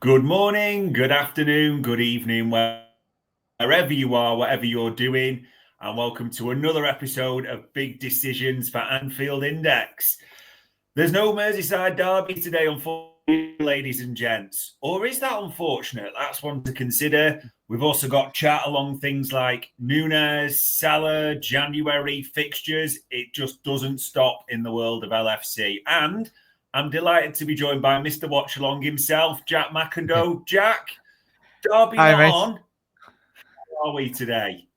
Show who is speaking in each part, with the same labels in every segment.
Speaker 1: Good morning, good afternoon, good evening, wherever you are, whatever you're doing, and welcome to another episode of Big Decisions for Anfield Index. There's no Merseyside derby today, unfortunately, ladies and gents. Or is that unfortunate? That's one to consider. We've also got chat along things like Nunez, Salah, January fixtures. It just doesn't stop in the world of LFC. And I'm delighted to be joined by Mr. Watch Along himself, Jack McIndoe. Jack, derby
Speaker 2: Hi,
Speaker 1: not
Speaker 2: mate.
Speaker 1: on. How are we today?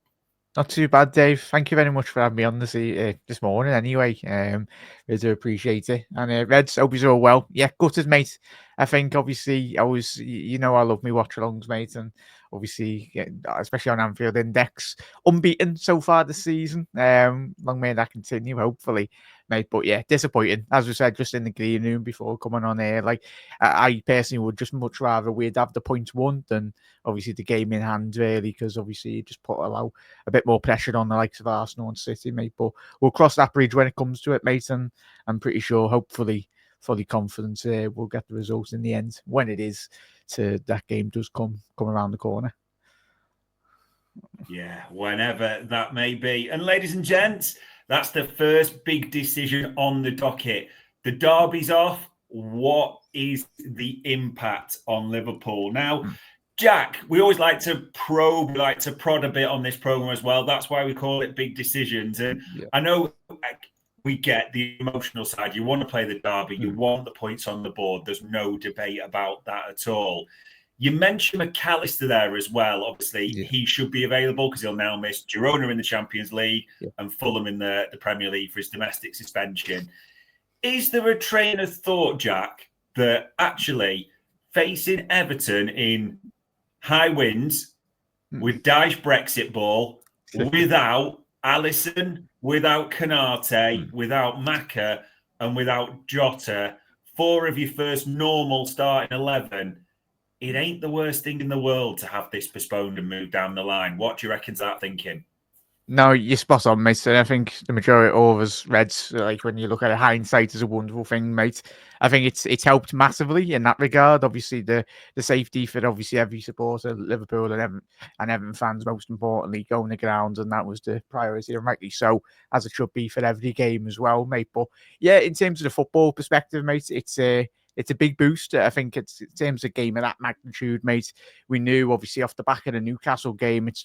Speaker 2: Not too bad, Dave. Thank you very much for having me on this morning. Anyway, I do appreciate it. And Reds, hope you're all well. Yeah, gutted, mate. I think obviously I love me watch alongs, mate, and obviously, especially on Anfield Index, unbeaten so far this season. Long may that continue, hopefully, mate. But yeah, disappointing. As we said, just in the green room before coming on here, like I personally would just much rather we'd have the points won than obviously the game in hand, really, because obviously you just allow a bit more pressure on the likes of Arsenal and City, mate. But we'll cross that bridge when it comes to it, mate. And I'm pretty sure, hopefully, fully confident we'll get the results in the end when it is that game does come around the corner.
Speaker 1: Yeah, whenever that may be. And ladies and gents, that's the first big decision on the docket. The derby's off. What is the impact on Liverpool? Now, Jack, we always like to probe, we like to prod a bit on this program as well. That's why we call it Big Decisions. And I know we get the emotional side. You want to play the derby. You want the points on the board. There's no debate about that at all. You mentioned McAllister there as well. Obviously, he should be available because he'll now miss Girona in the Champions League and Fulham in the Premier League for his domestic suspension. Is there a train of thought, Jack, that actually facing Everton in high winds with Dyche Brexit ball, without Alisson, without Canate, without Maka, and without Jota, four of your first normal starting 11, it ain't the worst thing in the world to have this postponed and moved down the line. What do you reckon's that thinking?
Speaker 2: No, you're spot on, mate. And I think the majority of us Reds, like when you look at it, hindsight is a wonderful thing, mate. I think it's helped massively in that regard. Obviously, the safety for obviously every supporter, Liverpool and Everton fans, most importantly, going the ground, and that was the priority, and rightly so, as it should be for every game as well, mate. But yeah, in terms of the football perspective, mate, it's a big boost. I think in terms of a game of that magnitude, mate. We knew obviously off the back of the Newcastle game, it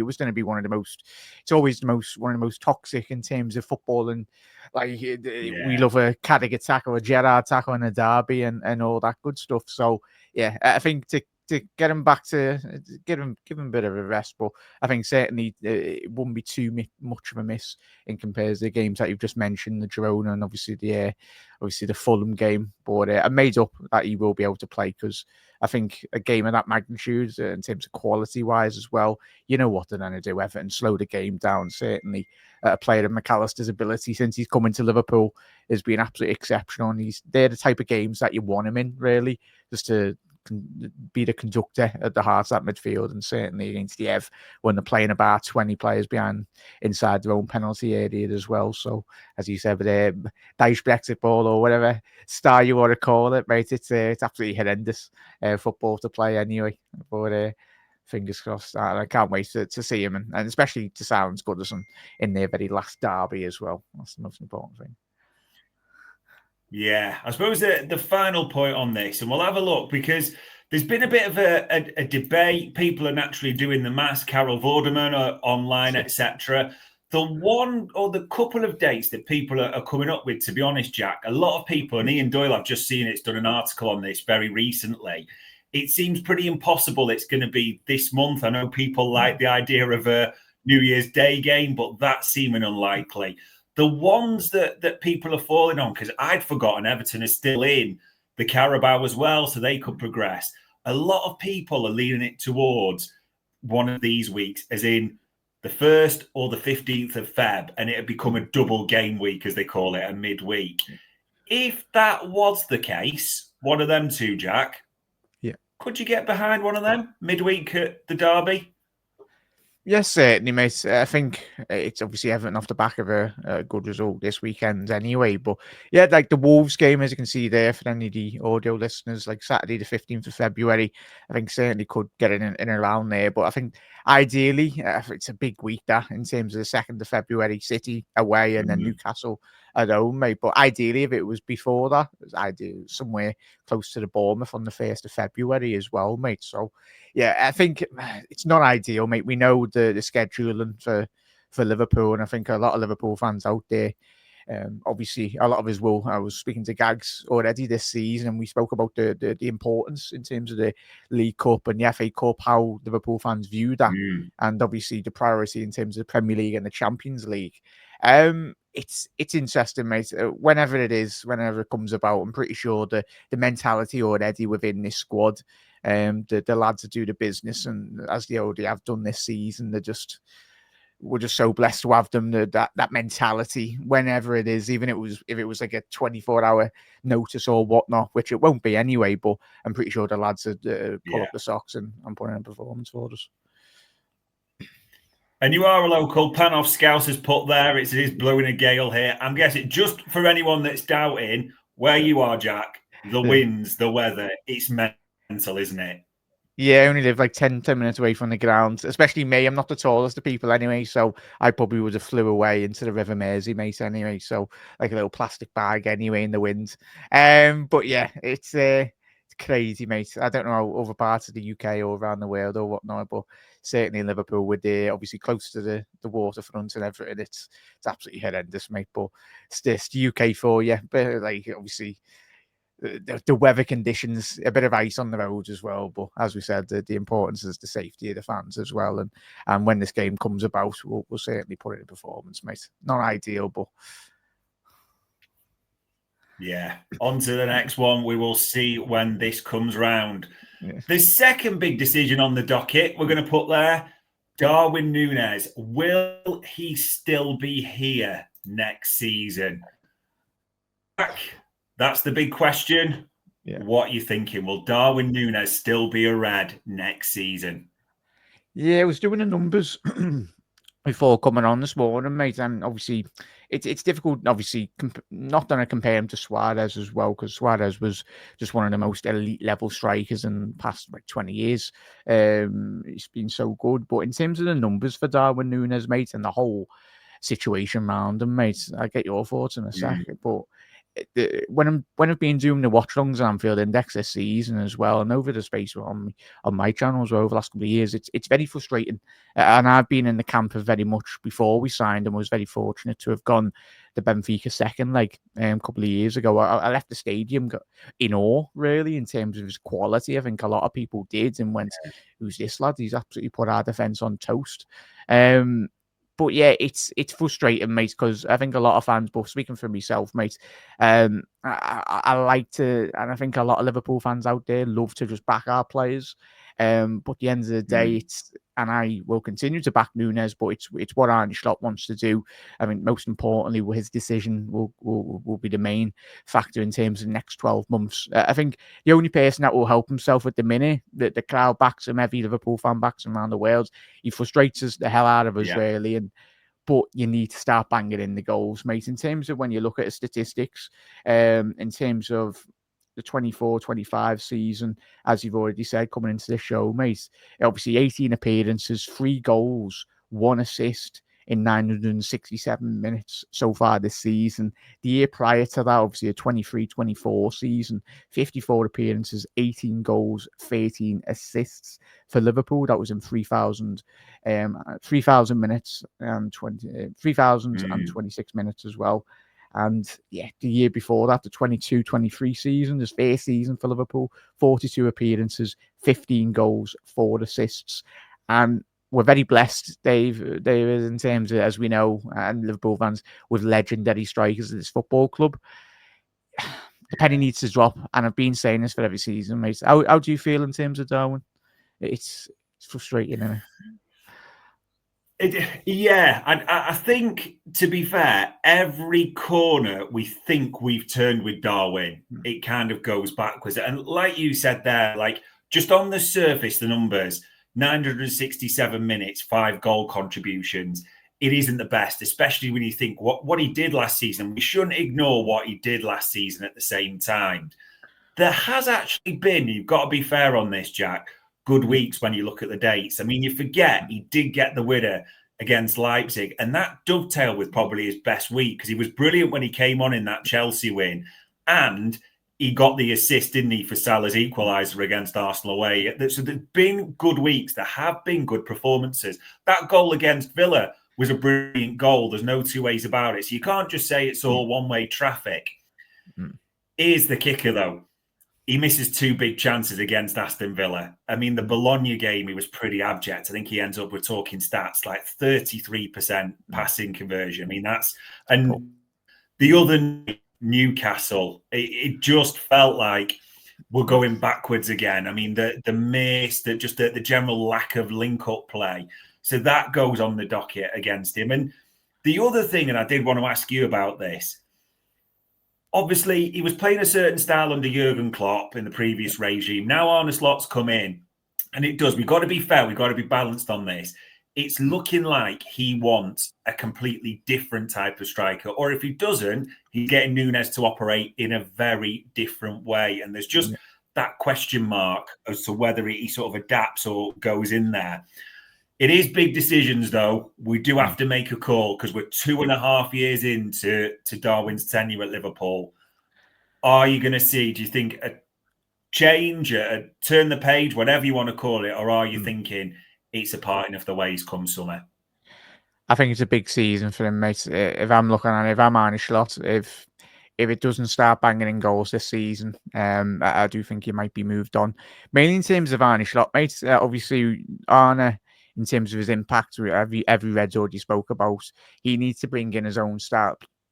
Speaker 2: was going to be one of the most. It's always one of the most toxic in terms of football, and like we love a Carragher tackle, a Gerrard tackle, and a derby, and all that good stuff. So yeah, I think to get him back to give him a bit of a rest, but I think certainly it wouldn't be too much of a miss in comparison to the games that you've just mentioned, the Girona and obviously the Fulham game. But I made up that he will be able to play because I think a game of that magnitude, in terms of quality wise as well, you know what they're going to do, Everton, slow the game down. Certainly, a player of McAllister's ability since he's come into Liverpool has been absolutely exceptional. And they're the type of games that you want him in, really, just to be the conductor at the heart of that midfield, and certainly against the Ev when they're playing about 20 players behind inside their own penalty area as well. So, as you said, with Dyche Brexit ball or whatever style you want to call it, mate, it's absolutely horrendous football to play anyway. But fingers crossed, I can't wait to see him, and especially to sound Goodison in their very last derby as well. That's the most important thing.
Speaker 1: Yeah, I suppose the final point on this, and we'll have a look because there's been a bit of a debate. People are naturally doing the maths. Carol Vorderman are online, etc. The one or the couple of dates that people are coming up with, to be honest, Jack, a lot of people, and Ian Doyle, I've just seen it's done an article on this very recently. It seems pretty impossible it's going to be this month. I know people like the idea of a New Year's Day game, but that's seeming unlikely. The ones that people are falling on, because I'd forgotten Everton is still in the Carabao as well, so they could progress. A lot of people are leaning it towards one of these weeks, as in the 1st or the 15th of Feb, and it had become a double game week, as they call it, a midweek. If that was the case, one of them two, Jack, could you get behind one of them midweek at the derby?
Speaker 2: Yes, certainly, mate. I think it's obviously Everton off the back of a good result this weekend anyway. But yeah, like the Wolves game, as you can see there for any of the audio listeners, like Saturday the 15th of February, I think certainly could get in and around there. But I think ideally, it's a big week that in terms of the 2nd of February, City away and then Newcastle at home, mate. But ideally, if it was before that, it was ideal somewhere close to the Bournemouth on the 1st of February as well, mate. So yeah, I think it's not ideal, mate. We know the scheduling for Liverpool, and I think a lot of Liverpool fans out there, obviously, a lot of us will. I was speaking to Gags already this season, and we spoke about the importance in terms of the League Cup and the FA Cup, how Liverpool fans view that, and obviously the priority in terms of the Premier League and the Champions League. It's interesting, mate. Whenever it comes about, I'm pretty sure the mentality already within this squad. The lads that do the business, and as they already have done this season, we're just so blessed to have them. That mentality, whenever it is, even if it was like a 24-hour notice or whatnot, which it won't be anyway. But I'm pretty sure the lads would pull up the socks and put in a performance for us.
Speaker 1: And you are a local. Panov Scouse has put there. It is blowing a gale here. I'm guessing just for anyone that's doubting where you are, Jack, the winds, the weather, it's mental, isn't it?
Speaker 2: Yeah, I only live like 10 minutes away from the ground, especially me. I'm not the tallest of people anyway, so I probably would have flew away into the River Mersey, mate, anyway. So like a little plastic bag anyway in the wind. But yeah, it's crazy, mate. I don't know how other parts of the UK or around the world or whatnot, but certainly in Liverpool, we're obviously close to the waterfront and everything. It's absolutely horrendous, mate. But it's just UK for you. But like obviously the weather conditions, a bit of ice on the roads as well. But as we said, the importance is the safety of the fans as well. And when this game comes about, we'll certainly put it in performance, mate. Not ideal, but
Speaker 1: yeah. On to the next one. We will see when this comes round.
Speaker 2: Yeah.
Speaker 1: The second big decision on the docket we're going to put there, Darwin Nunez. Will he still be here next season? That's the big question. Yeah. What are you thinking? Will Darwin Nunez still be a Red next season?
Speaker 2: Yeah, I was doing the numbers before coming on this morning, mate, and obviously it's difficult, obviously, not going to compare him to Suarez as well, because Suarez was just one of the most elite level strikers in the past like 20 years. He's been so good, but in terms of the numbers for Darwin Nunez, mate, and the whole situation around him, mate, I'll get your thoughts in a second, but when I've been doing the watch longs on Anfield Index this season as well, and over the space on my channel as well over the last couple of years, it's very frustrating. And I've been in the camp of very much before we signed and was very fortunate to have gone the Benfica second leg a couple of years ago. I left the stadium in awe, really, in terms of his quality. I think a lot of people did and went, "Who's this lad? He's absolutely put our defence on toast." But yeah, it's frustrating, mate, because I think a lot of fans, both speaking for myself, mate, I like to, and I think a lot of Liverpool fans out there love to just back our players. But at the end of the day, and I will continue to back Nunez, but it's what Arne Slot wants to do. I mean, most importantly, his decision will be the main factor in terms of the next 12 months. I think the only person that will help himself at the minute, that the crowd backs him, every Liverpool fan backs him around the world. He frustrates us the hell out of us, really. But you need to start banging in the goals, mate. In terms of when you look at the statistics, in terms of the 24-25 season, as you've already said, coming into the show, mate, obviously 18 appearances, 3 goals, 1 assist in 967 minutes so far this season. The year prior to that, obviously a 23-24 season, 54 appearances, 18 goals, 13 assists for Liverpool. That was in 3,000 minutes and 3,026 minutes as well. And yeah, the year before that, the 22-23 season, his first season for Liverpool, 42 appearances, 15 goals, 4 assists. And we're very blessed, Dave, in terms of, as we know, and Liverpool fans, with legendary strikers at this football club. The penny needs to drop, and I've been saying this for every season, mate. How do you feel in terms of Darwin? It's frustrating, isn't it?
Speaker 1: I think, to be fair, every corner we think we've turned with Darwin, it kind of goes backwards. And like you said there, like just on the surface, the numbers, 967 minutes, 5 goal contributions. It isn't the best, especially when you think what he did last season. We shouldn't ignore what he did last season at the same time. There has actually been, you've got to be fair on this, Jack, good weeks when you look at the dates. I mean, you forget he did get the winner against Leipzig, and that dovetailed with probably his best week because he was brilliant when he came on in that Chelsea win, and he got the assist, didn't he, for Salah's equaliser against Arsenal away. So there's been good weeks. There have been good performances. That goal against Villa was a brilliant goal. There's no two ways about it. So you can't just say it's all one-way traffic. Here's the kicker, though. He misses 2 big chances against Aston Villa. I mean, the Bologna game, he was pretty abject. I think he ends up with talking stats like 33% passing conversion. I mean, that's... And the other Newcastle, it just felt like we're going backwards again. I mean, the miss, the general lack of link-up play. So that goes on the docket against him. And the other thing, and I did want to ask you about this, obviously, he was playing a certain style under Jurgen Klopp in the previous regime. Now Arne Slot's come in, and it does. We've got to be fair. We've got to be balanced on this. It's looking like he wants a completely different type of striker. Or if he doesn't, he's getting Nunez to operate in a very different way. And there's just that question mark as to whether he sort of adapts or goes in there. It is big decisions, though. We do have to make a call because we're 2.5 years into Darwin's tenure at Liverpool. Are you going to see, do you think, a change, a turn the page, whatever you want to call it, or are you thinking it's a parting of the ways come summer?
Speaker 2: I think it's a big season for him, mate. If I'm looking at it, if I'm Arne Slot, if it doesn't start banging in goals this season, I do think he might be moved on. Mainly in terms of Arne Slot, mate. Obviously, Arne, in terms of his impact, every Reds already spoke about, he needs to bring in his own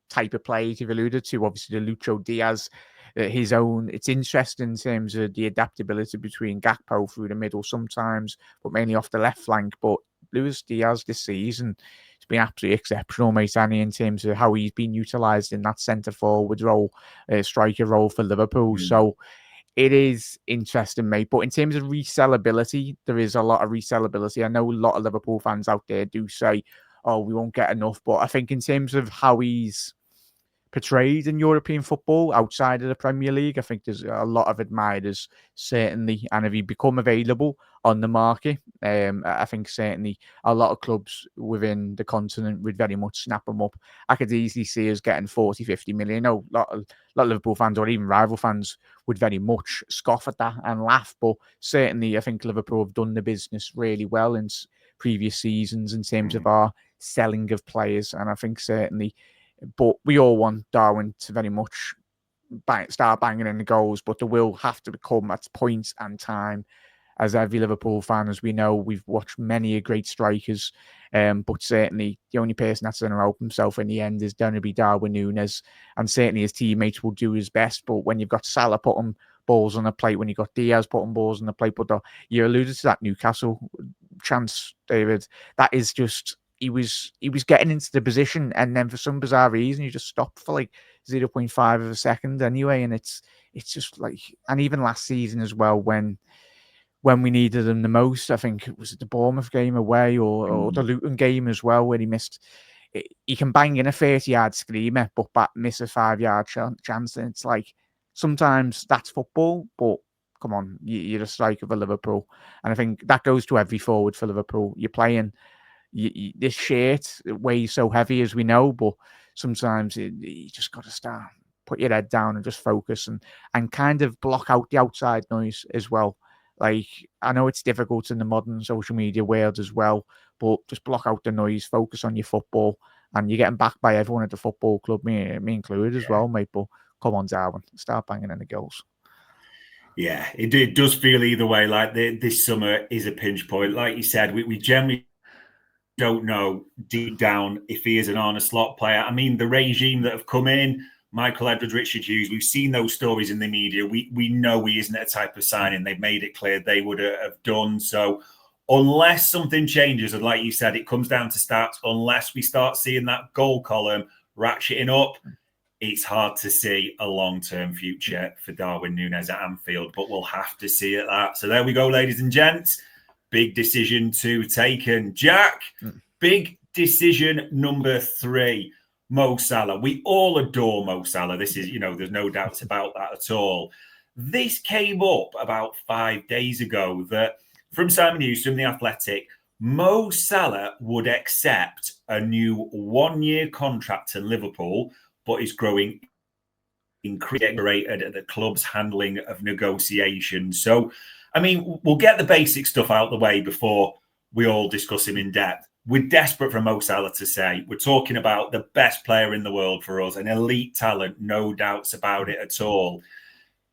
Speaker 2: type of play you've alluded to. Obviously, the Lucho Diaz, his own. It's interesting in terms of the adaptability between Gakpo through the middle sometimes, but mainly off the left flank. But Luis Diaz this season has been absolutely exceptional, mate, Annie, in terms of how he's been utilised in that centre forward role, striker role for Liverpool. So it is interesting, mate. But in terms of resellability, there is a lot of resellability. I know a lot of Liverpool fans out there do say, oh, we won't get enough. But I think in terms of how he's portrayed in European football outside of the Premier League, I think there's a lot of admirers, certainly. And if he become available on the market, I think certainly a lot of clubs within the continent would very much snap him up. I could easily see us getting 40, 50 million. A lot of Liverpool fans or even rival fans would very much scoff at that and laugh. But certainly I think Liverpool have done the business really well in previous seasons in terms of our selling of players. And I think certainly, but we all want Darwin to very much start banging in the goals, but there will have to come at points and time. As every Liverpool fan, as we know, we've watched many great strikers, but certainly the only person that's going to help himself in the end is going to be Darwin Nunez, and certainly his teammates will do his best. But when you've got Salah putting balls on the plate, when you've got Diaz putting balls on the plate, but you alluded to that Newcastle chance, David, that is just... He was getting into the position, and then for some bizarre reason, he just stopped for like 0.5 of a second anyway. And it's just like, and even last season as well, when we needed him the most, I think it was the Bournemouth game away or the Luton game as well, where he missed. He can bang in a 30-yard screamer, but miss a 5-yard chance. And it's like, sometimes that's football, but come on, you're a striker for Liverpool. And I think that goes to every forward for Liverpool. You're playing... this shirt weighs so heavy, as we know, but sometimes you just got to put your head down and just focus and kind of block out the outside noise as well. Like, I know it's difficult in the modern social media world as well, but just block out the noise, focus on your football, and you're getting backed by everyone at the football club, me included as well, mate. But come on, Darwin, start banging in the goals.
Speaker 1: Yeah, it does feel either way. Like this summer is a pinch point. Like you said, we generally don't know deep down if he is an Arne Slot player. I mean, the regime that have come in, Michael Edwards, Richard Hughes, we've seen those stories in the media. We know he isn't a type of signing they've made it clear they would have done. So unless something changes, and like you said, it comes down to stats, unless we start seeing that goal column ratcheting up, it's hard to see a long-term future for Darwin Nunez at Anfield, but we'll have to see it that. So there we go, ladies and gents. big decision to take. And Jack, big decision number 3, Mo Salah. We all adore Mo Salah. This is, there's no doubts about that at all. This came up about 5 days ago that from Simon Hughes, from The Athletic, Mo Salah would accept a new 1-year contract to Liverpool, but is growing increasingly at the club's handling of negotiations. So, I mean, we'll get the basic stuff out of the way before we all discuss him in depth. We're desperate for Mo Salah to say. We're talking about the best player in the world for us, an elite talent, no doubts about it at all.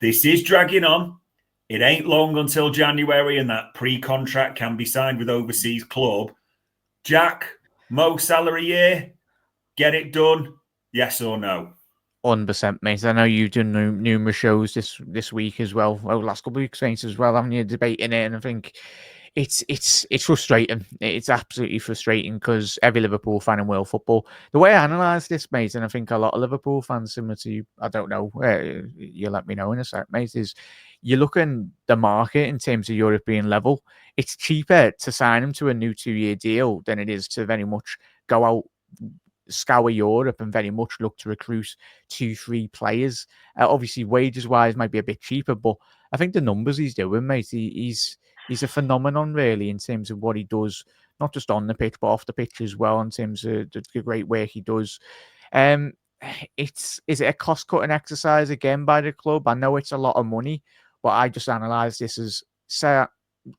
Speaker 1: This is dragging on. It ain't long until January and that pre-contract can be signed with overseas club. Jack, Mo Salah a year, get it done, yes or no?
Speaker 2: 100%, mate. I know you've done numerous shows this week as well, over the last couple of weeks, mate, as well, haven't you, debating it? And I think it's frustrating. It's absolutely frustrating because every Liverpool fan in world football, the way I analyse this, mate, and I think a lot of Liverpool fans similar to you, I don't know, you let me know in a sec, mate, is you look in the market in terms of European level, it's cheaper to sign him to a new 2-year deal than it is to very much go out, scour Europe and very much look to recruit 2-3 players. Obviously, wages-wise might be a bit cheaper, but I think the numbers he's doing, mate, he's a phenomenon, really, in terms of what he does, not just on the pitch, but off the pitch as well, in terms of the great work he does. Is it a cost-cutting exercise again by the club? I know it's a lot of money, but I just analyse this as,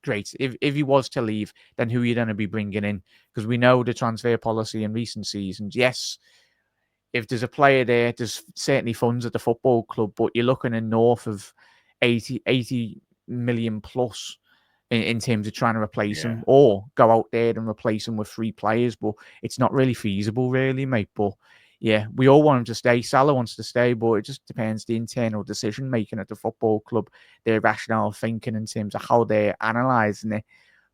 Speaker 2: great. If he was to leave, then who are you going to be bringing in? Because we know the transfer policy in recent seasons. Yes, if there's a player there, there's certainly funds at the football club, but you're looking in north of 80 million plus in terms of trying to replace him, or go out there and replace him with 3 players. But it's not really feasible, really, mate. But yeah, we all want him to stay. Salah wants to stay, but it just depends the internal decision making at the football club, their rational thinking in terms of how they're analysing it.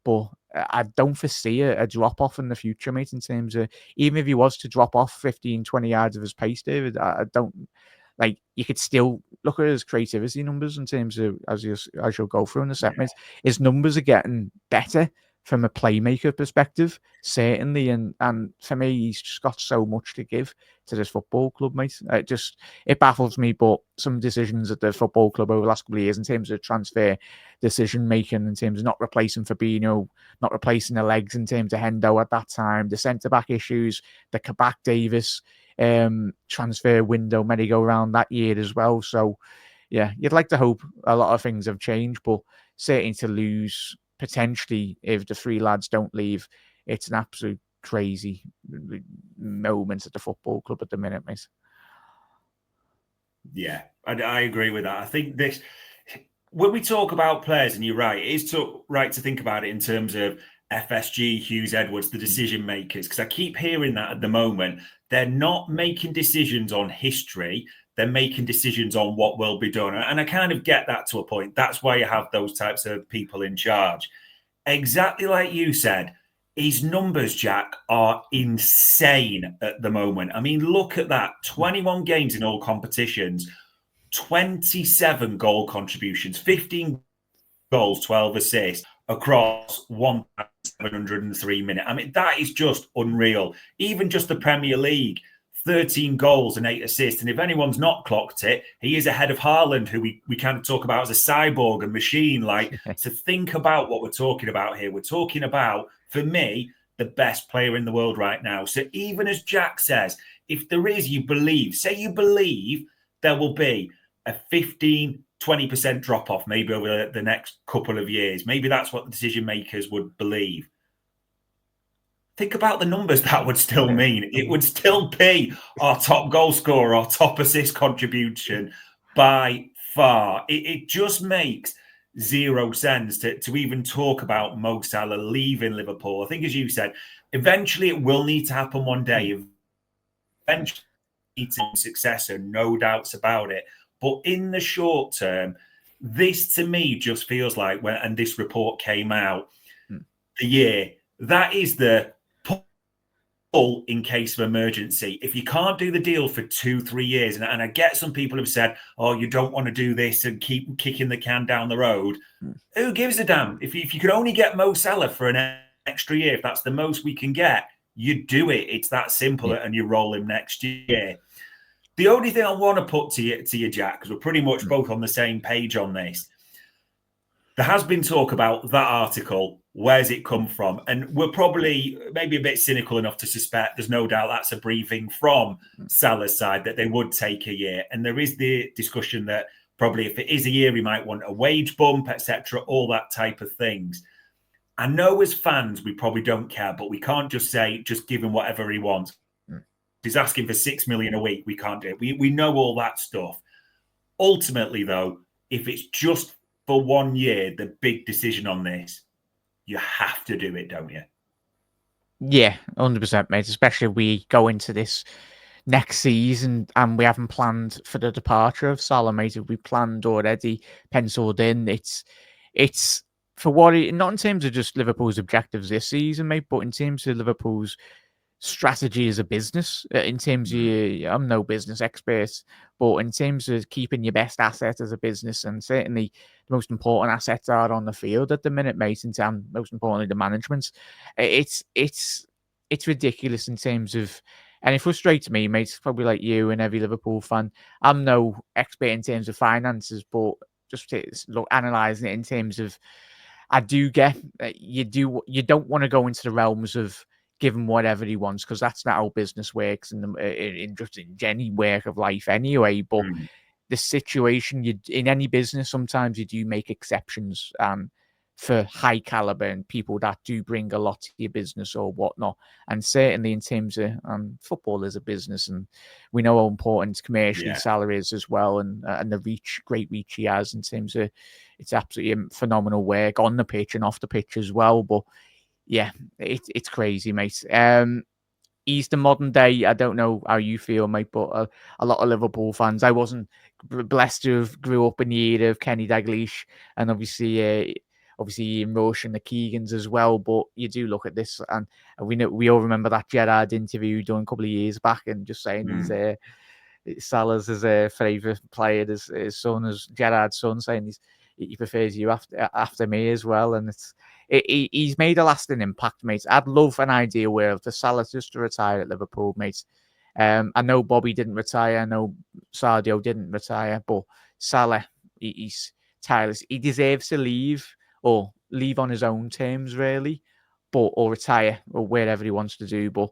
Speaker 2: But I don't foresee a drop off in the future, mate, in terms of, even if he was to drop off 15, 20 yards of his pace, David, I don't, like, you could still look at his creativity numbers in terms of, as you'll go through in the segments, his numbers are getting better from a playmaker perspective, certainly, and for me, he's just got so much to give to this football club, mate. It baffles me, but some decisions at the football club over the last couple of years in terms of transfer decision making, in terms of not replacing Fabinho, not replacing the legs in terms of Hendo at that time, the centre back issues, the Kabak Davis transfer window merry-go-round that year as well. So yeah, you'd like to hope a lot of things have changed, but certainly to lose potentially, if the 3 lads don't leave, it's an absolute crazy moment at the football club at the minute, mate.
Speaker 1: Yeah, I agree with that. I think this, when we talk about players, and you're right, it is right to think about it in terms of FSG, Hughes, Edwards, the decision makers, because I keep hearing that at the moment. They're not making decisions on history. They're making decisions on what will be done. And I kind of get that to a point. That's why you have those types of people in charge. Exactly like you said, his numbers, Jack, are insane at the moment. I mean, look at that. 21 games in all competitions, 27 goal contributions, 15 goals, 12 assists across 1,703 minutes. I mean, that is just unreal. Even just the Premier League, 13 goals and 8 assists. And if anyone's not clocked it, he is ahead of Haaland, who we kind of talk about as a cyborg, a machine. Like, to think about what we're talking about here. We're talking about, for me, the best player in the world right now. So even as Jack says, if there is, you believe there will be a 15-20% drop-off maybe over the next couple of years. Maybe that's what the decision makers would believe. Think about the numbers that would still mean. It would still be our top goal scorer, our top assist contribution by far. It just makes zero sense to even talk about Mo Salah leaving Liverpool. I think, as you said, eventually it will need to happen one day. Eventually, it's a successor, no doubts about it. But in the short term, this to me just feels like and this report came out, the year, that is the in case of emergency. If you can't do the deal for 2-3 years, and I get some people have said, oh, you don't want to do this and keep kicking the can down the road. Who gives a damn? If you could only get Mo Salah for an extra year, if that's the most we can get, you do it. It's that simple, and you roll him next year. The only thing I want to put to you, Jack, because we're pretty much both on the same page on this. There has been talk about that article. Where's it come from? And we're probably maybe a bit cynical enough to suspect there's no doubt that's a briefing from Salah's side that they would take a year. And there is the discussion that probably if it is a year, he might want a wage bump, etc., all that type of things. I know as fans, we probably don't care, but we can't just say, just give him whatever he wants. He's asking for 6 million a week. We can't do it. We know all that stuff. Ultimately, though, if it's just for 1 year, the big decision on this, you have to do it, don't you?
Speaker 2: Yeah, 100%, mate. Especially if we go into this next season and we haven't planned for the departure of Salah, mate. If we planned already, penciled in, it's for what it, not in terms of just Liverpool's objectives this season, mate, but in terms of Liverpool's strategy as a business. In terms of, I'm no business expert, but in terms of keeping your best asset as a business, and certainly the most important assets are on the field at the minute, mate. In terms, most importantly, the management. It's ridiculous in terms of, and it frustrates me, mate. It's probably like you and every Liverpool fan. I'm no expert in terms of finances, but just to look analysing it in terms of, I do get you don't want to go into the realms of give him whatever he wants, because that's not how business works in just in any work of life anyway. But the situation, in any business, sometimes you do make exceptions for high caliber and people that do bring a lot to your business or whatnot. And certainly in terms of football is a business, and we know how important commercially Salah is as well, and the great reach he has in terms of, it's absolutely phenomenal work on the pitch and off the pitch as well. But yeah, it's crazy, mate. He's the modern day. I don't know how you feel, mate, but a lot of Liverpool fans. I wasn't blessed to have grew up in the era of Kenny Dalglish, and obviously Ian Rush and the Keegans as well. But you do look at this, and we all remember that Gerrard interview done a couple of years back, and just saying he's Salah's his favourite player, his son, as Gerrard's son, saying he prefers you after me as well, and he's made a lasting impact, mate. I'd love an ideal world for Salah just to retire at Liverpool, mate. I know Bobby didn't retire, I know Sadio didn't retire, but Salah, he's tireless. He deserves to leave, or leave on his own terms, really, or retire, or wherever he wants to do. But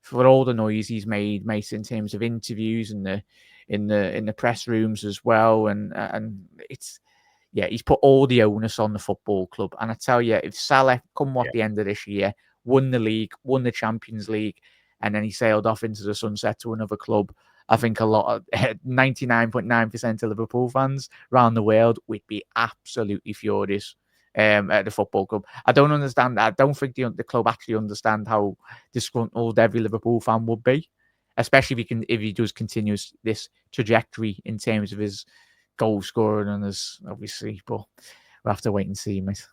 Speaker 2: for all the noise he's made, mate, in terms of interviews and in the press rooms as well, and it's. Yeah, he's put all the onus on the football club. And I tell you, if Salah, the end of this year, won the league, won the Champions League, and then he sailed off into the sunset to another club, I think a lot of 99.9% of Liverpool fans around the world would be absolutely furious at the football club. I don't understand that. I don't think the club actually understand how disgruntled every Liverpool fan would be, especially if he does continue this trajectory in terms of his goal scoring and his, obviously, but we'll have to wait and see, mate.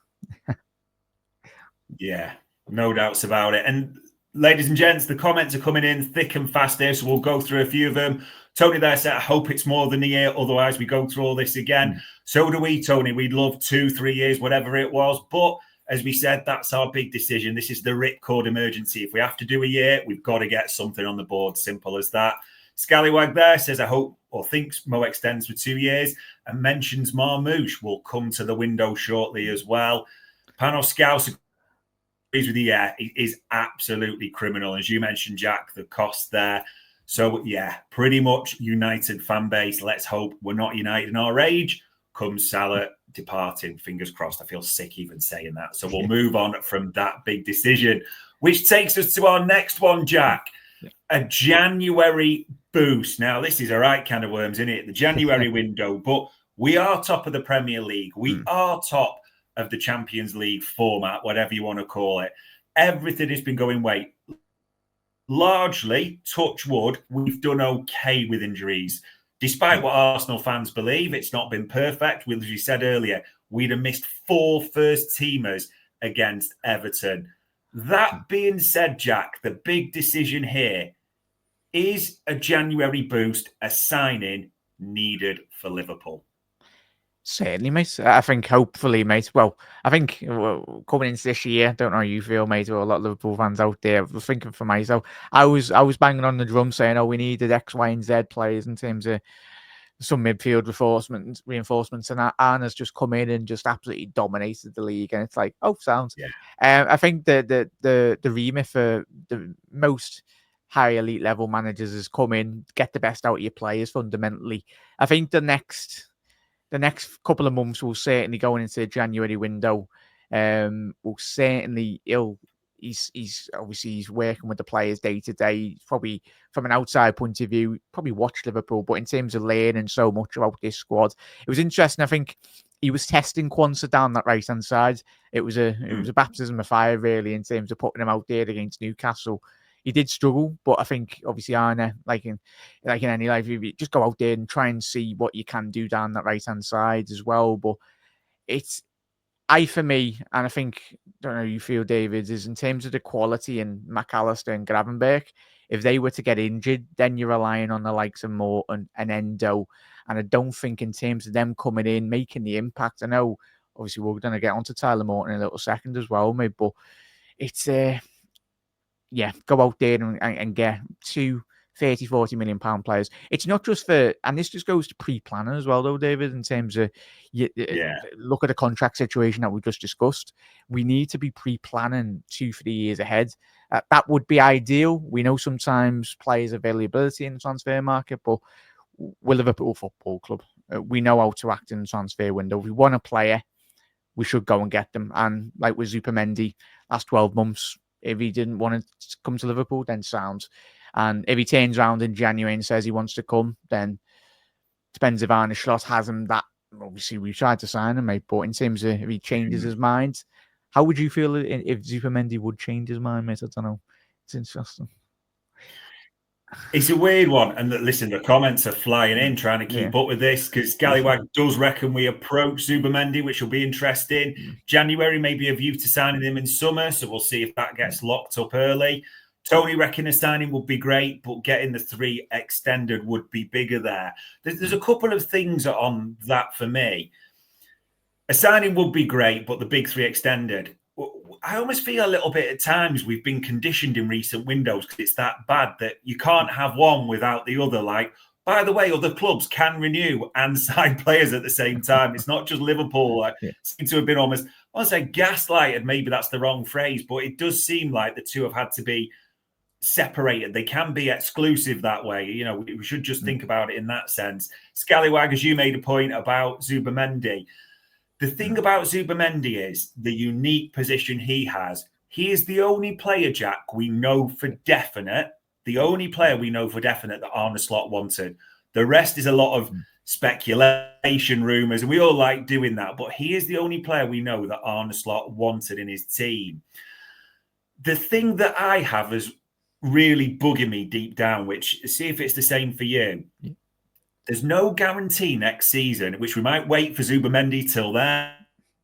Speaker 1: Yeah, no doubts about it. And ladies and gents, the comments are coming in thick and fast here, so we'll go through a few of them. Tony there said, I hope it's more than a year, otherwise we go through all this again. So do we, Tony. We'd love 2-3 years, whatever it was. But as we said, that's our big decision. This is the ripcord emergency. If we have to do a year, we've got to get something on the board. Simple as that. Scallywag there says, I hope or thinks Mo extends for 2 years, and mentions Marmoush will come to the window shortly as well. Panos Scouse agrees with you. Yeah, it is absolutely criminal. As you mentioned, Jack, the cost there. So, yeah, pretty much United fan base. Let's hope we're not United in our age. Comes Salah departing. Fingers crossed. I feel sick even saying that. So we'll move on from that big decision, which takes us to our next one, Jack. A January boost. Now, this is a right kind of worms, isn't it? The January window. But we are top of the Premier League. We are top of the Champions League format, whatever you want to call it. Everything has been going way. Largely, touch wood, we've done okay with injuries. Despite what Arsenal fans believe, it's not been perfect. As we said earlier, we'd have missed 4 first-teamers against Everton. That being said, Jack, the big decision here is a January boost, a signing needed for Liverpool.
Speaker 2: Certainly, mate. I think hopefully, mate. Well, I think coming into this year, don't know how you feel, mate, or a lot of Liverpool fans out there. I was thinking for myself, I was banging on the drum saying, "Oh, we needed X, Y, and Z players in terms of some midfield reinforcements," and Arna's just come in and just absolutely dominated the league. And it's like, oh, sounds.
Speaker 1: Yeah.
Speaker 2: I think the remit for the most high elite level managers has come in, get the best out of your players. Fundamentally, I think the next couple of months will certainly going into the January window. Will certainly he's obviously he's working with the players day to day. Probably from an outside point of view, probably watched Liverpool, but in terms of learning so much about this squad, it was interesting. I think he was testing Quansah down that right hand side. It was a baptism of fire, really, in terms of putting him out there against Newcastle. He did struggle, but I think obviously Arna, like in any life, you just go out there and try and see what you can do down that right hand side as well. But it's for me, and I think, don't know how you feel, David, is in terms of the quality in McAllister and Gravenberch, if they were to get injured, then you're relying on the likes of Morton and Endo. And I don't think in terms of them coming in, making the impact. I know obviously we're going to get onto Tyler Morton in a little second as well, mate, but it's go out there and get two 30, 40 million pound players. It's not just for, and this just goes to pre-planning as well, though, David, in terms of look at the contract situation that we just discussed. We need to be pre-planning 2-3 years ahead. That would be ideal. We know sometimes players' availability in the transfer market, but we're Liverpool Football Club. We know how to act in the transfer window. If we want a player, we should go and get them. And like with Zupimendi, last 12 months, if he didn't want to come to Liverpool, then sounds. And if he turns around in January and says he wants to come, then depends if Arne Slot has him. That obviously we tried to sign him, mate. But in terms of if he changes his mind, how would you feel if Zupimendi would change his mind, mate? I don't know. It's interesting.
Speaker 1: It's a weird one. And listen, the comments are flying in trying to keep up with this because Gallywag does reckon we approach Zubimendi, which will be interesting. January, maybe a view to signing him in summer. So we'll see if that gets locked up early. Tony reckon a signing would be great, but getting the 3 extended would be bigger there. There's a couple of things on that for me. A signing would be great, but the big 3 extended. I almost feel a little bit at times we've been conditioned in recent windows because it's that bad that you can't have one without the other. Like, by the way, other clubs can renew and sign players at the same time. It's not just Liverpool. Seem to have been almost, I want to say gaslighted, maybe that's the wrong phrase, but it does seem like the two have had to be separated. They can be exclusive that way. You know, we should just think about it in that sense. Scallywag, as you made a point about Zubimendi, the thing about Zubimendi is the unique position he has. He is the only player, Jack, we know for definite, that Arne Slot wanted. The rest is a lot of speculation, rumours, and we all like doing that. But he is the only player we know that Arne Slot wanted in his team. The thing that I have is really bugging me deep down, which, see if it's the same for you. There's no guarantee next season, which we might wait for Zubimendi till then,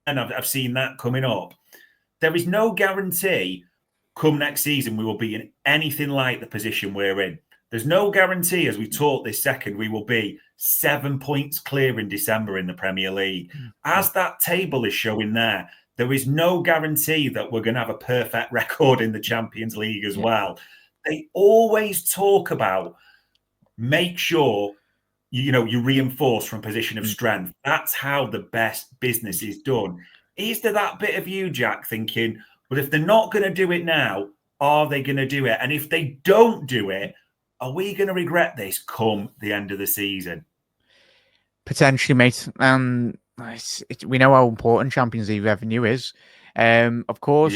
Speaker 1: and I've seen that coming up. There is no guarantee come next season we will be in anything like the position we're in. There's no guarantee, as we talk this second, we will be 7 points clear in December in the Premier League. As that table is showing there is no guarantee that we're going to have a perfect record in the Champions League as well. They always talk about make sure you reinforce from a position of strength. That's how the best business is done. Is there that bit of you, Jack, thinking, well, if they're not going to do it now, are they going to do it? And if they don't do it, are we going to regret this come the end of the season?
Speaker 2: Potentially, mate. We know how important Champions League revenue is. Of course,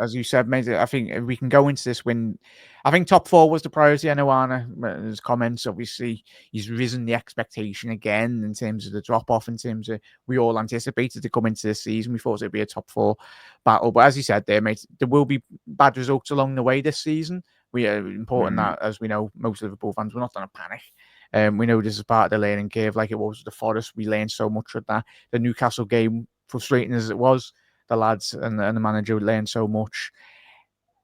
Speaker 2: as you said, mate, I think we can go into this when I think top 4 was the priority. I know Arne's comments, obviously, he's risen the expectation again in terms of the drop off, in terms of we all anticipated to come into this season. We thought it'd be a top 4 battle. But as you said there, mate, there will be bad results along the way this season. We are important that, as we know, most Liverpool fans, we're not going to panic. We know this is part of the learning curve, like it was with the Forest. We learned so much with that. The Newcastle game, frustrating as it was, the lads and the manager learned so much.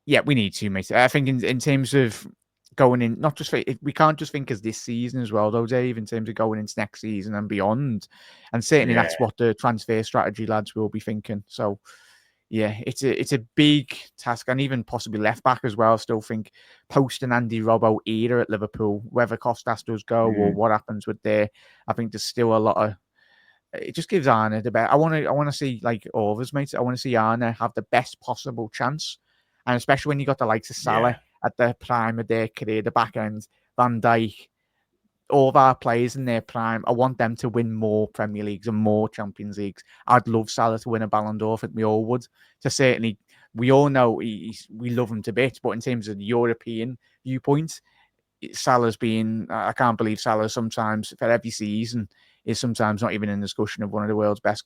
Speaker 2: Yeah, we need to, mate. I think in terms of going in, not just we can't just think as this season as well, though, Dave, in terms of going into next season and beyond. And certainly
Speaker 1: Yeah,
Speaker 2: that's what the transfer strategy lads will be thinking. So, yeah, it's a big task, and even possibly left back as well. I still think post and Andy Robbo era at Liverpool, whether Costas does go or what happens with there, I think there's still a lot of. It just gives Arne the best. I want to see like Overs, mate. I want to see Arne have the best possible chance, and especially when you got the likes of Salah at the prime of their career, the back end, Van Dijk, all of our players in their prime. I want them to win more Premier Leagues and more Champions Leagues. I'd love Salah to win a Ballon d'Or. I think we all would. To certainly, we all know we love him to bits, but in terms of the European viewpoint, Salah's been. I can't believe Salah sometimes for every season is sometimes not even in discussion of one of the world's best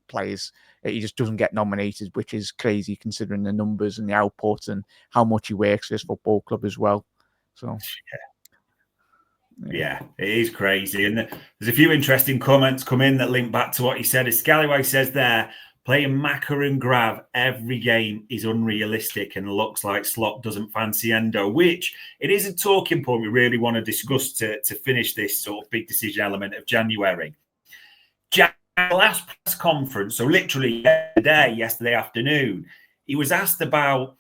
Speaker 2: players. He just doesn't get nominated, which is crazy considering the numbers and the output and how much he works for his football club as well. So.
Speaker 1: Yeah, it is crazy. And there's a few interesting comments come in that link back to what he said. As Scallywag says there, playing Maka and Grav every game is unrealistic and looks like Slot doesn't fancy Endo, which it is a talking point we really want to discuss to finish this sort of big decision element of January. Jack, last press conference, so literally yesterday afternoon, he was asked about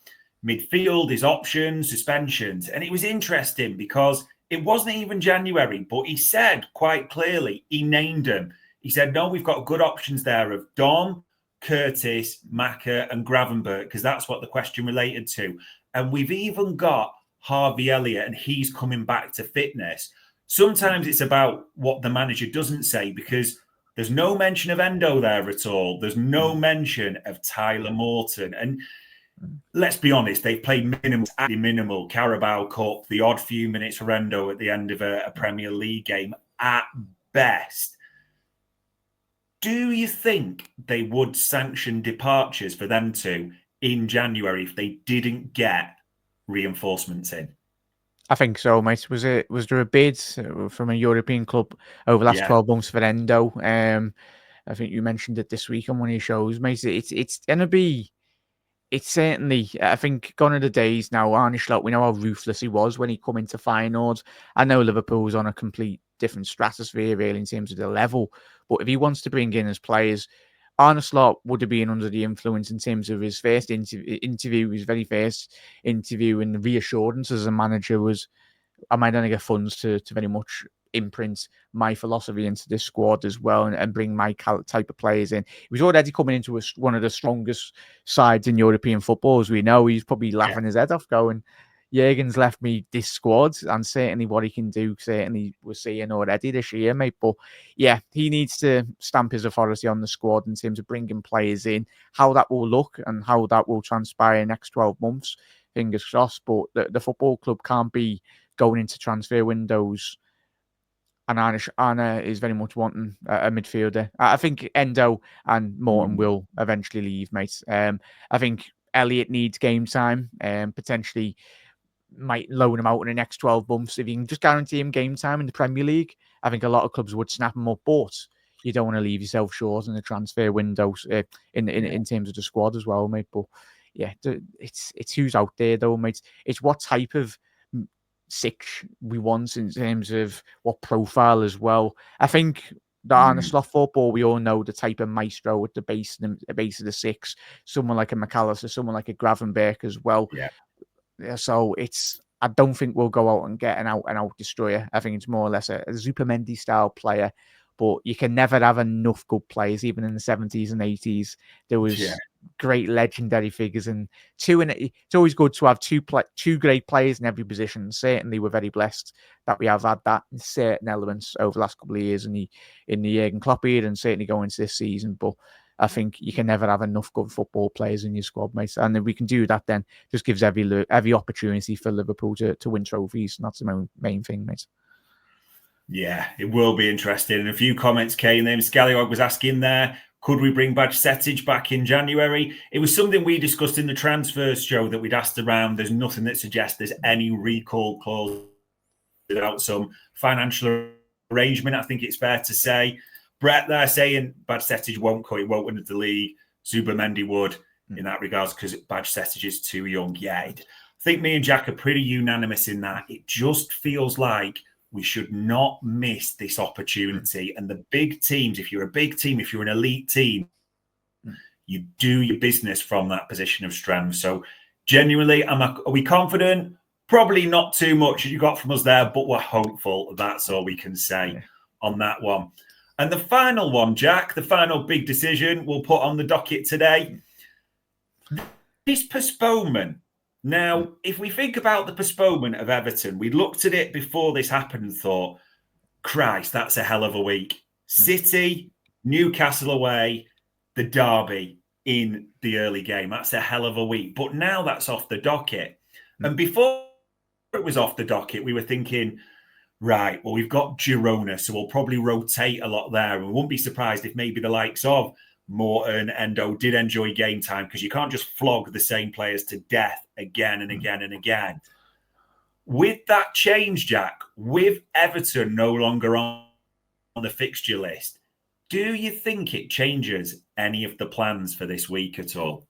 Speaker 1: midfield, his options, suspensions, and it was interesting because it wasn't even January, but he said quite clearly, he named them. He said, no, we've got good options there of Dom, Curtis, Maka and Gravenberg, because that's what the question related to. And we've even got Harvey Elliott, and he's coming back to fitness. Sometimes it's about what the manager doesn't say, because there's no mention of Endo there at all. There's no mention of Tyler Morton. And let's be honest, they've played minimal Carabao Cup, the odd few minutes for Endo at the end of a Premier League game at best. Do you think they would sanction departures for them two in January if they didn't get reinforcements in?
Speaker 2: I think so, mate. Was there a bid from a European club over the last 12 months for Endo? I think you mentioned it this week on one of your shows, mate. It's gonna be. It's certainly, I think, gone are the days now. Arne Slot, we know how ruthless he was when he come into finals. I know Liverpool's on a complete different stratosphere, really, in terms of the level. But if he wants to bring in his players, Arne Slot would have been under the influence in terms of his first interview, his very first interview, and the reassurance as a manager was, am I going to get funds to very much imprint my philosophy into this squad as well and bring my type of players in. He was already coming into one of the strongest sides in European football, as we know. He's probably laughing his head off going, Jurgen's left me this squad, and certainly what he can do, certainly we're seeing already this year, mate. But yeah, he needs to stamp his authority on the squad in terms of bringing players in. How that will look and how that will transpire in the next 12 months, fingers crossed. But the football club can't be going into transfer windows. And Arne is very much wanting a midfielder. I think Endo and Morton will eventually leave, mate. I think Elliott needs game time. Potentially might loan him out in the next 12 months. If you can just guarantee him game time in the Premier League, I think a lot of clubs would snap him up. But you don't want to leave yourself short in the transfer windows in terms of the squad as well, mate. But yeah, it's who's out there though, mate. It's what type of six we want in terms of what profile as well. I think the Arne Slot football, we all know the type of maestro at the base of the six. Someone like a McAllister, someone like a Gravenberg as well. Yeah. So I don't think we'll go out and get an out destroyer. I think it's more or less a Zupimendi style player. But you can never have enough good players, even in the 70s and 80s. There was great legendary figures, and it's always good to have two great players in every position. Certainly, we're very blessed that we have had that in certain elements over the last couple of years in the Jurgen Klopp era, and certainly going into this season. But I think you can never have enough good football players in your squad, mate. And if we can do that, then just gives every opportunity for Liverpool to win trophies. And that's the main thing, mate.
Speaker 1: Yeah, it will be interesting. And a few comments came in. Scallywag was asking there, could we bring Bajcetic back in January? It was something we discussed in the transfers show that we'd asked around. There's nothing that suggests there's any recall clause without some financial arrangement, I think it's fair to say. Brett there saying Bajcetic won't cut, he won't win the league. Zubimendi would. in that regards because Bajcetic is too young. Yeah, I think me and Jack are pretty unanimous in that. It just feels like we should not miss this opportunity. And the big teams, if you're a big team, if you're an elite team, you do your business from that position of strength. So genuinely, are we confident? Probably not too much you got from us there, but we're hopeful. That's all we can say on that one. And the final one, Jack, the final big decision we'll put on the docket today, this postponement. Now, if we think about the postponement of Everton, we looked at it before this happened and thought, Christ, that's a hell of a week. City, Newcastle away, the derby in the early game. That's a hell of a week. But now that's off the docket. And before it was off the docket, we were thinking, right, well, we've got Girona, so we'll probably rotate a lot there. And we won't be surprised if maybe the likes of Morton, Endo did enjoy game time because you can't just flog the same players to death again and again and again. With that change, Jack, with Everton no longer on the fixture list, do you think it changes any of the plans for this week at all?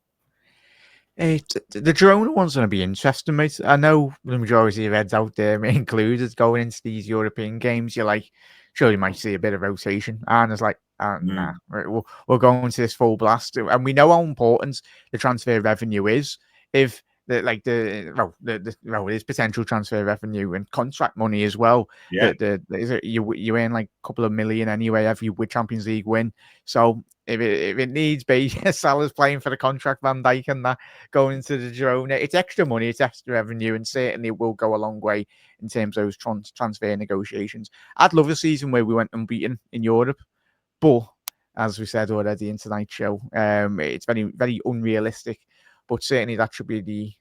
Speaker 2: The Girona one's going to be interesting, mate. I know the majority of heads out there, me included, going into these European games, you're like, sure, you might see a bit of rotation. And it's like, nah, we're going to this full blast. And we know how important the transfer revenue is. If there's potential transfer revenue and contract money as well.
Speaker 1: Yeah.
Speaker 2: You earn like a couple of million anyway every Champions League win. So if it needs be, Salah's playing for the contract, Van Dijk and that going into the Girona, it's extra money, it's extra revenue, and certainly it will go a long way in terms of those transfer negotiations. I'd love a season where we went unbeaten in Europe, but as we said already in tonight's show, it's very, very unrealistic. But certainly that should be the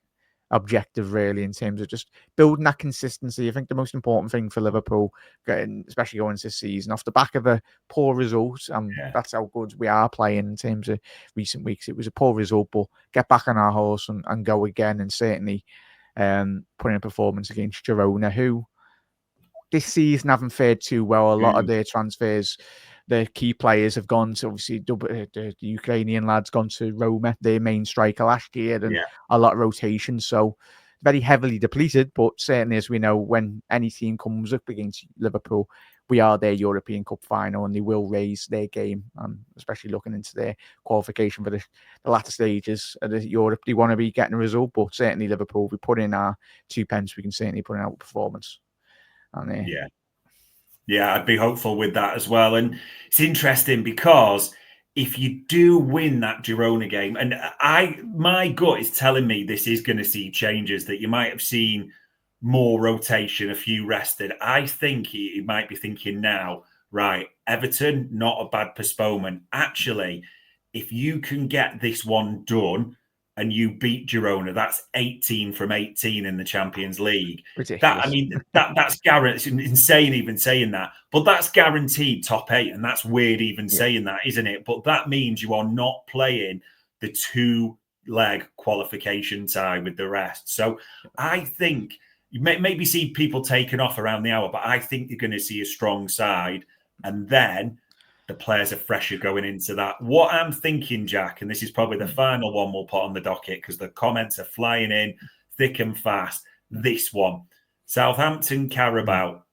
Speaker 2: objective, really, in terms of just building that consistency. I think the most important thing for Liverpool, especially going into this season, off the back of a poor result, that's how good we are playing in terms of recent weeks. It was a poor result, but get back on our horse and go again, and certainly put in a performance against Girona, who this season haven't fared too well. A lot of their transfers, the key players have gone to, obviously, the Ukrainian lads gone to Roma, their main striker last year, and a lot of rotation. So very heavily depleted, but certainly, as we know, when any team comes up against Liverpool, we are their European Cup final, and they will raise their game, especially looking into their qualification for the latter stages of the Europe. They want to be getting a result, but certainly Liverpool, we put in our 2 pence, we can certainly put in our performance. And,
Speaker 1: Yeah, I'd be hopeful with that as well. And it's interesting because if you do win that Girona game, and my gut is telling me this is going to see changes, that you might have seen more rotation, a few rested. I think he might be thinking now, right, Everton, not a bad postponement. Actually, if you can get this one done and you beat Girona, that's 18 from 18 in the Champions League.
Speaker 2: Ridiculous.
Speaker 1: That's guaranteed. It's insane even saying that, but that's guaranteed top 8, and that's weird even saying that, isn't it? But that means you are not playing the 2-leg qualification tie with the rest. So I think you may maybe see people taken off around the hour, but I think you're going to see a strong side, and then the players are fresher going into that. What I'm thinking, Jack, and this is probably the final one we'll put on the docket because the comments are flying in thick and fast. This one, Southampton Carabao.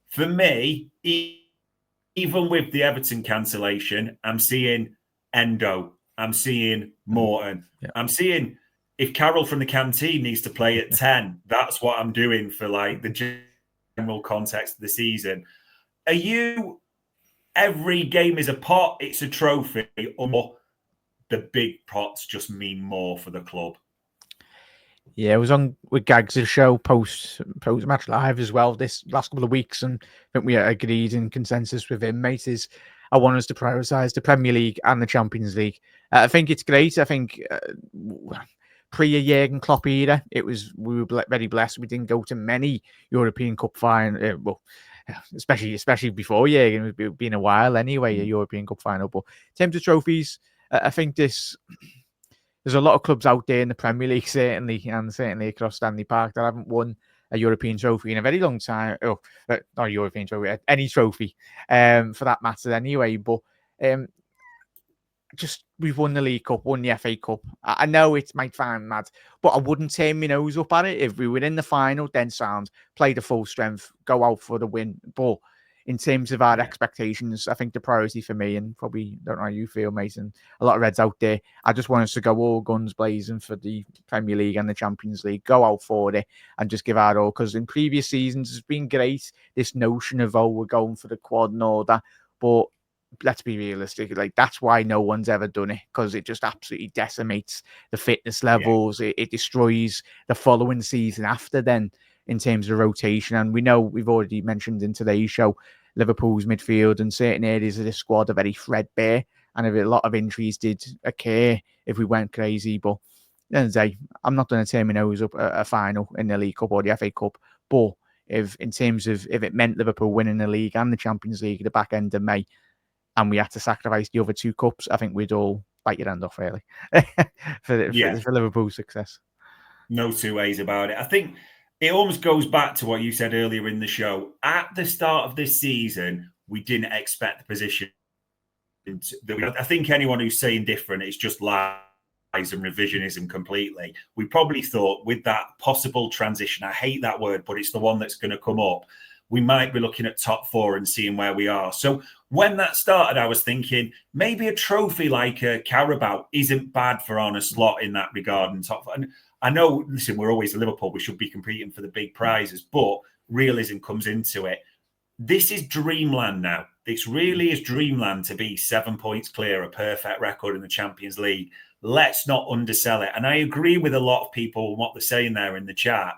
Speaker 1: For me, even with the Everton cancellation, I'm seeing Endo. I'm seeing Morton. I'm seeing if Carroll from the canteen needs to play at 10, that's what I'm doing for like the general context of the season. Are you... every game is a pot, it's a trophy, or the big pots just mean more for the club?
Speaker 2: Yeah, I was on with Gags' show post match live as well this last couple of weeks, and I think we agreed in consensus with him, mate, is I want us to prioritise the Premier League and the Champions League. I think it's great. I think pre-Jurgen Klopp era, we were very blessed. We didn't go to many European Cup final. Well, especially before Jurgen, it's been a while anyway, a European Cup final. But in terms of trophies, I think there's a lot of clubs out there in the Premier League, certainly, and certainly across Stanley Park, that haven't won a European trophy in a very long time. Not a European trophy, any trophy, for that matter anyway. But we've won the League Cup, won the FA Cup. I know it might sound mad, but I wouldn't turn my nose up at it. If we were in the final, then sound, play the full strength, go out for the win. But in terms of our expectations, I think the priority for me, and probably don't know how you feel, Mason, a lot of Reds out there, I just want us to go all guns blazing for the Premier League and the Champions League, go out for it and just give our all. Because in previous seasons, it's been great, this notion of, oh, we're going for the quad and all that. But let's be realistic, like that's why no one's ever done it, because it just absolutely decimates the fitness levels. It destroys the following season after then in terms of rotation. And we know, we've already mentioned in today's show, Liverpool's midfield and certain areas of the squad are very threadbare, and if a lot of injuries did occur if we went crazy. But at the end of the day, I'm not going to turn my nose up at a final in the League Cup or the FA Cup. But if it meant Liverpool winning the league and the Champions League at the back end of May, and we had to sacrifice the other two cups, I think we'd all bite your hand off, really, for Liverpool's success.
Speaker 1: No two ways about it. I think it almost goes back to what you said earlier in the show. At the start of this season, we didn't expect the position. I think anyone who's saying different is just lies and revisionism completely. We probably thought with that possible transition, I hate that word, but it's the one that's going to come up, we might be looking at top four and seeing where we are. So when that started, I was thinking maybe a trophy like a Carabao isn't bad for Arne Slot in that regard. And I know, listen, we're always Liverpool, we should be competing for the big prizes, but realism comes into it. This is dreamland now. This really is dreamland to be 7 points clear, a perfect record in the Champions League. Let's not undersell it. And I agree with a lot of people and what they're saying there in the chat.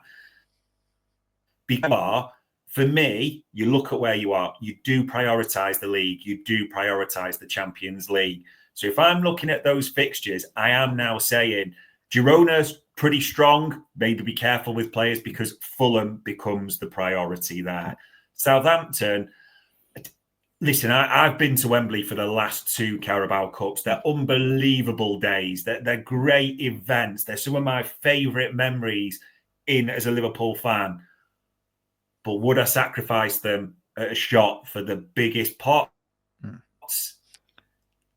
Speaker 1: Because for me, you look at where you are, you do prioritise the league, you do prioritise the Champions League. So if I'm looking at those fixtures, I am now saying Girona's pretty strong. Maybe be careful with players because Fulham becomes the priority there. Southampton, listen, I've been to Wembley for the last two Carabao Cups. They're unbelievable days. They're great events. They're some of my favourite memories as a Liverpool fan. But would I sacrifice them at a shot for the biggest pots?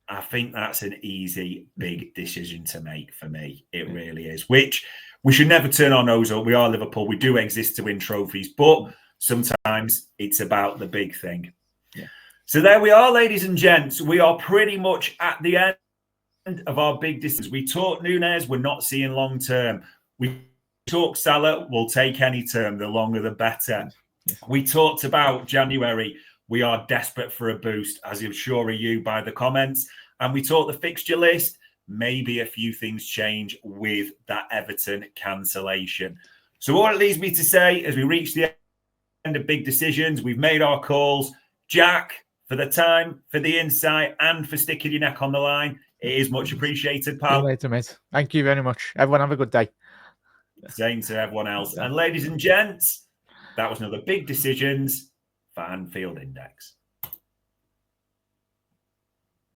Speaker 1: I think that's an easy, big decision to make for me. It really is. Which we should never turn our nose up. We are Liverpool. We do exist to win trophies. But sometimes it's about the big thing. Yeah. So there we are, ladies and gents. We are pretty much at the end of our big decisions. We talked Nunez. We're not seeing long term. We talked Salah. We'll take any term. The longer, the better. Yeah. We talked about January. We are desperate for a boost, as I'm sure are you by the comments. And we talked the fixture list. Maybe a few things change with that Everton cancellation. So all it leaves me to say as we reach the end of big decisions, we've made our calls. Jack, for the time, for the insight, and for sticking your neck on the line, it is much appreciated, pal.
Speaker 2: See you later, mate. Thank you very much. Everyone have a good day.
Speaker 1: Same to everyone else. And ladies and gents, that was another Big Decisions for Anfield Index.